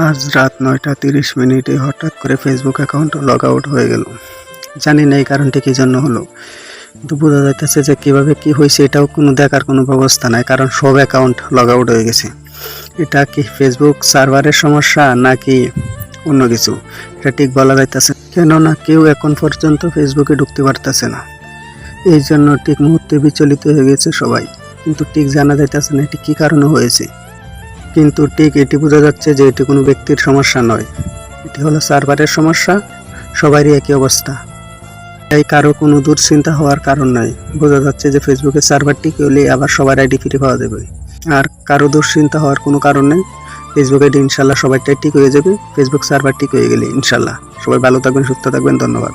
আজ রাত ৯টা ৩০ হঠাৎ করে ফেসবুক অ্যাকাউন্ট লগ আউট হয়ে গেল। জানি না এই কারণটি কী জন্য হলো, কিন্তু বোঝা যাইতেছে যে কীভাবে কী হয়েছে এটাও কোনো দেখার কোনো ব্যবস্থা নাই, কারণ সব অ্যাকাউন্ট লগ আউট হয়ে গেছে। এটা কি ফেসবুক সার্ভারের সমস্যা নাকি অন্য কিছু, এটা ঠিক বলা যাইতেছে, কেননা কেউ এখন পর্যন্ত ফেসবুকে ঢুকতে পারতেছে না। এই জন্য ঠিক মুহূর্তে বিচলিত হয়ে গেছে সবাই, কিন্তু ঠিক জানা যাইতেছে না এটি কী কারণে হয়েছে। কিন্তু ঠিক এটি বোঝা যাচ্ছে যে এটি কোনো ব্যক্তির সমস্যা নয়, এটি হলো সার্ভারের সমস্যা। সবারই একই অবস্থা, তাই কারো কোনো দুশ্চিন্তা হওয়ার কারণ নাই। বোঝা যাচ্ছে যে ফেসবুকের সার্ভার ঠিক হলে আবার সবার আইডি ফিরে পাওয়া যাবে, আর কারো দুশ্চিন্তা হওয়ার কোনো কারণ নেই। ফেসবুক আইডি ইনশাল্লাহ সবারটাই ঠিক হয়ে যাবে। ফেসবুক সার্ভার ঠিক হয়ে গেলে ইনশাল্লাহ। সবাই ভালো থাকবেন, সুস্থ থাকবেন, ধন্যবাদ।